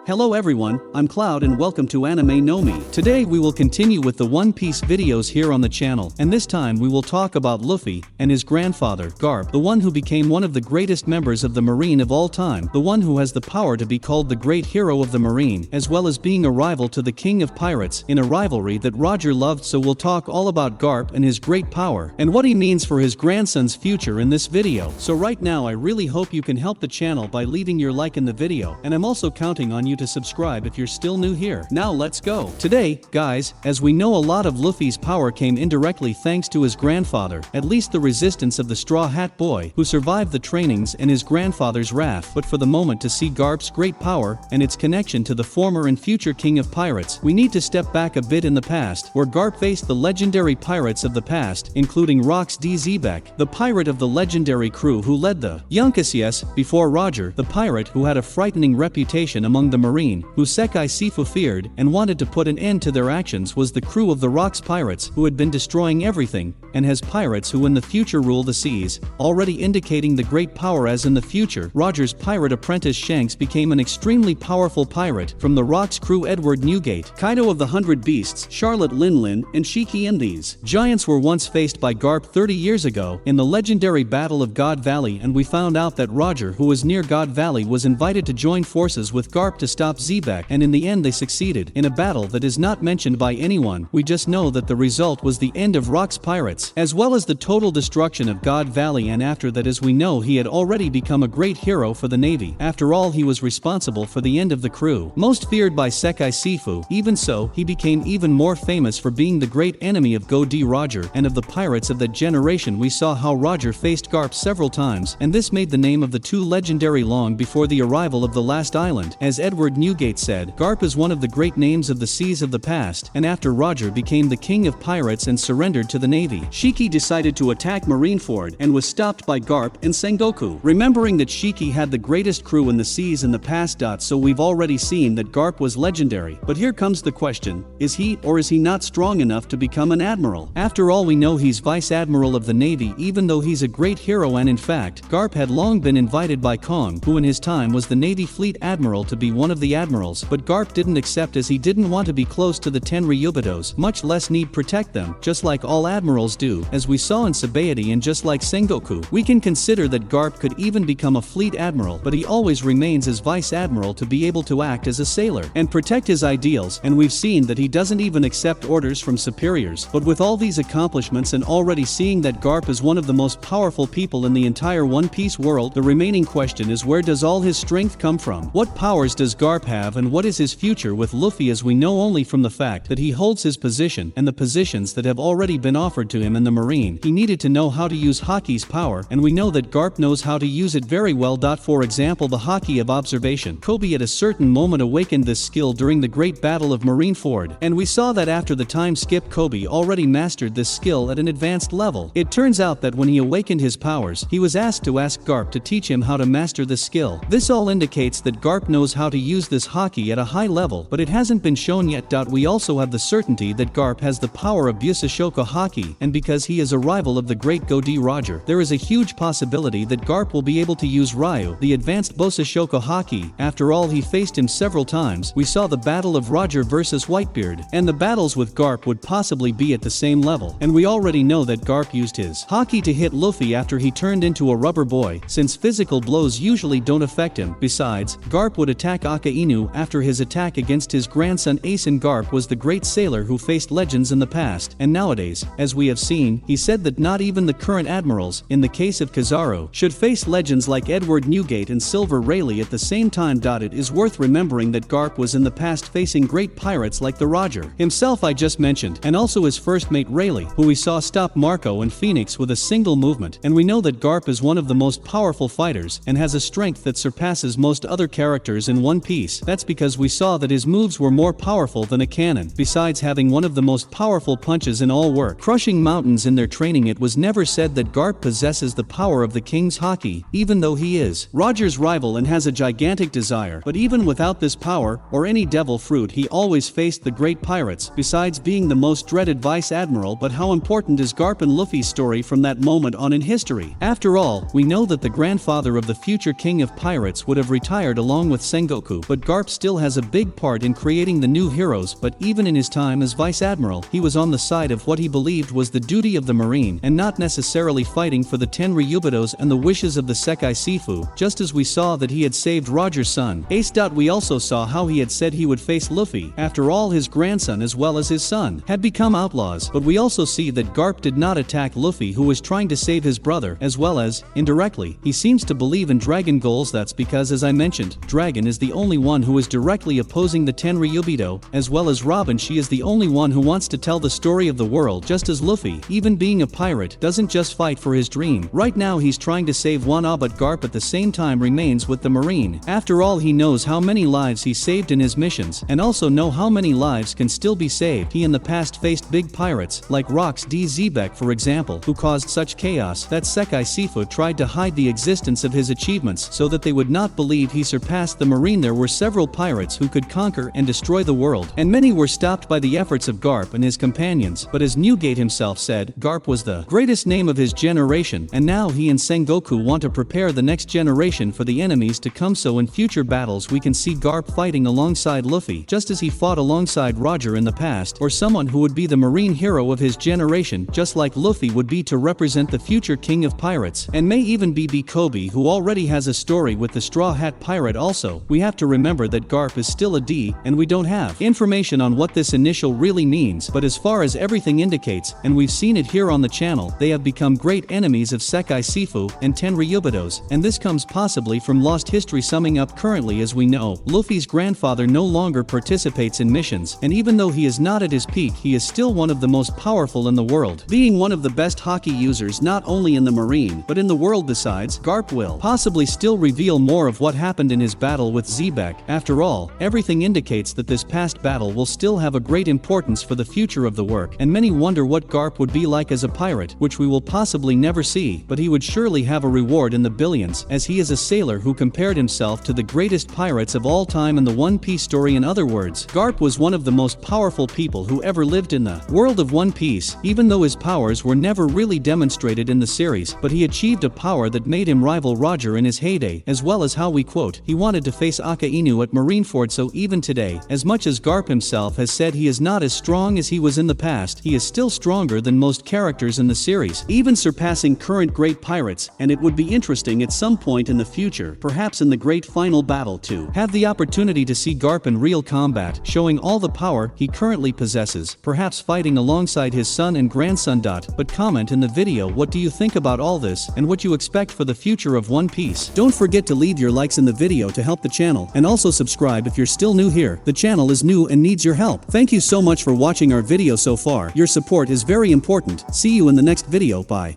Hello everyone, I'm Cloud and welcome to Anime No Mi. Today we will continue with the One Piece videos here on the channel, and this time we will talk about Luffy and his grandfather, GARP, the one who became one of the greatest members of the Marine of all time, the one who has the power to be called the great hero of the Marine, as well as being a rival to the King of Pirates, in a rivalry that Roger loved. So we'll talk all about GARP and his great power, and what he means for his grandson's future in this video. So right now I really hope you can help the channel by leaving your like in the video, and I'm also counting on you to subscribe if you're still new here. Now let's go. Today, guys, as we know, a lot of Luffy's power came indirectly thanks to his grandfather, at least the resistance of the Straw Hat Boy, who survived the trainings and his grandfather's wrath. But for the moment, to see GARP's great power and its connection to the former and future King of Pirates, we need to step back a bit in the past, where GARP faced the legendary pirates of the past, including Rox D. Zebek, the pirate of the legendary crew who led the Yonkou before Roger, the pirate who had a frightening reputation among the Marine, who Sekai Sifu feared and wanted to put an end to their actions, was the crew of the Rox pirates, who had been destroying everything, and has pirates who in the future rule the seas, already indicating the great power. As in the future, Roger's pirate apprentice Shanks became an extremely powerful pirate. From the Rox crew, Edward Newgate, Kaido of the Hundred Beasts, Charlotte Linlin, and Shiki, and these giants were once faced by GARP 30 years ago in the legendary Battle of God Valley, and we found out that Roger, who was near God Valley, was invited to join forces with GARP to stop Zebek, and in the end they succeeded, in a battle that is not mentioned by anyone. We just know that the result was the end of Rox pirates, as well as the total destruction of God Valley, and after that, as we know, he had already become a great hero for the Navy. After all, he was responsible for the end of the crew, most feared by Sekai Sifu. Even so, he became even more famous for being the great enemy of Go D. Roger and of the pirates of that generation. We saw how Roger faced GARP several times, and this made the name of the two legendary long before the arrival of the last island. As Edward Newgate said, GARP is one of the great names of the seas of the past, and after Roger became the king of pirates and surrendered to the Navy, Shiki decided to attack Marineford and was stopped by GARP and Sengoku. Remembering that Shiki had the greatest crew in the seas in the past. So we've already seen that GARP was legendary, but here comes the question, is he or is he not strong enough to become an admiral? After all, we know he's vice admiral of the Navy, even though he's a great hero, and in fact, GARP had long been invited by Kong, who in his time was the Navy fleet admiral, to be one of the admirals, but GARP didn't accept, as he didn't want to be close to the 10 Ryubitos, much less need protect them, just like all admirals do, as we saw in Sabaody, and just like Sengoku. We can consider that GARP could even become a fleet admiral, but he always remains as vice admiral to be able to act as a sailor and protect his ideals, and we've seen that he doesn't even accept orders from superiors. But with all these accomplishments and already seeing that GARP is one of the most powerful people in the entire One Piece world, the remaining question is, where does all his strength come from? What powers does GARP have, and what is his future with Luffy? As we know only from the fact that he holds his position and the positions that have already been offered to him in the Marine, he needed to know how to use Haki's power, and we know that GARP knows how to use it very well. For example, the Haki of observation. Kobe at a certain moment awakened this skill during the Great Battle of Marineford, and we saw that after the time skip, Kobe already mastered this skill at an advanced level. It turns out that when he awakened his powers, he was asked to ask GARP to teach him how to master this skill. This all indicates that GARP knows how to use this Haki at a high level, but it hasn't been shown yet. We also have the certainty that GARP has the power of Busashoku Haki, and because he is a rival of the great Go D. Roger, there is a huge possibility that GARP will be able to use Ryu, the advanced Busashoku Haki. After all, he faced him several times. We saw the battle of Roger versus Whitebeard, and the battles with GARP would possibly be at the same level, and we already know that GARP used his Haki to hit Luffy after he turned into a rubber boy, since physical blows usually don't affect him. Besides, GARP would attack Akainu after his attack against his grandson Ace, and GARP was the great sailor who faced legends in the past, and nowadays, as we have seen, he said that not even the current admirals, in the case of Kizaru, should face legends like Edward Newgate and Silver Rayleigh at the same time. It is worth remembering that GARP was in the past facing great pirates like the Roger himself I just mentioned, and also his first mate Rayleigh, who we saw stop Marco and Phoenix with a single movement, and we know that GARP is one of the most powerful fighters and has a strength that surpasses most other characters in One Piece. That's because we saw that his moves were more powerful than a cannon, besides having one of the most powerful punches in all work, crushing mountains in their training. It was never said that GARP possesses the power of the King's Haki, even though he is Roger's rival and has a gigantic desire, but even without this power, or any devil fruit, he always faced the great pirates, besides being the most dreaded vice admiral. But how important is GARP and Luffy's story from that moment on in history? After all, we know that the grandfather of the future king of pirates would have retired along with Sengoku, Yonkou, but Garp still has a big part in creating the new heroes. But even in his time as Vice Admiral, he was on the side of what he believed was the duty of the Marine, and not necessarily fighting for the 10 Ryubitos and the wishes of the Sekai Sifu, just as we saw that he had saved Roger's son, Ace. We also saw how he had said he would face Luffy. After all, his grandson as well as his son had become outlaws, but we also see that Garp did not attack Luffy, who was trying to save his brother, as well as, indirectly, he seems to believe in Dragon goals. That's because, as I mentioned, Dragon is the only one who is directly opposing the 10 Ryubito, as well as Robin. She is the only one who wants to tell the story of the world, just as Luffy, even being a pirate, doesn't just fight for his dream. Right now he's trying to save one, but Garp at the same time remains with the Marine. After all, he knows how many lives he saved in his missions, and also know how many lives can still be saved. He in the past faced big pirates, like Rox D. Zebek for example, who caused such chaos that Sekai Sifu tried to hide the existence of his achievements so that they would not believe he surpassed the Marine. There were several pirates who could conquer and destroy the world, and many were stopped by the efforts of Garp and his companions. But as Newgate himself said, Garp was the greatest name of his generation, and now he and Sengoku want to prepare the next generation for the enemies to come. So in future battles we can see Garp fighting alongside Luffy, just as he fought alongside Roger in the past, or someone who would be the Marine hero of his generation, just like Luffy would be to represent the future king of pirates, and may even be Kobe, who already has a story with the Straw Hat Pirate. Also, we have to remember that Garp is still a D, and we don't have information on what this initial really means, but as far as everything indicates, and we've seen it here on the channel, they have become great enemies of Sekai Sifu and 10 Ryubitos, and this comes possibly from lost history. Summing up, currently as we know, Luffy's grandfather no longer participates in missions, and even though he is not at his peak, he is still one of the most powerful in the world, being one of the best hockey users not only in the Marine, but in the world. Besides, Garp will possibly still reveal more of what happened in his battle with Zebek. After all, everything indicates that this past battle will still have a great importance for the future of the work, and many wonder what Garp would be like as a pirate, which we will possibly never see, but he would surely have a reward in the billions, as he is a sailor who compared himself to the greatest pirates of all time in the One Piece story. In other words, Garp was one of the most powerful people who ever lived in the world of One Piece, even though his powers were never really demonstrated in the series, but he achieved a power that made him rival Roger in his heyday, as well as how we quote, he wanted to face Aka Inu at Marineford. So even today, as much as Garp himself has said he is not as strong as he was in the past, he is still stronger than most characters in the series, even surpassing current great pirates, and it would be interesting at some point in the future, perhaps in the great final battle, to have the opportunity to see Garp in real combat, showing all the power he currently possesses, perhaps fighting alongside his son and grandson. But comment in the video what do you think about all this, and what you expect for the future of One Piece. Don't forget to leave your likes in the video to help the channel, and also subscribe if you're still new here. The channel is new and needs your help. Thank you so much for watching our video so far. Your support is very important. See you in the next video. Bye.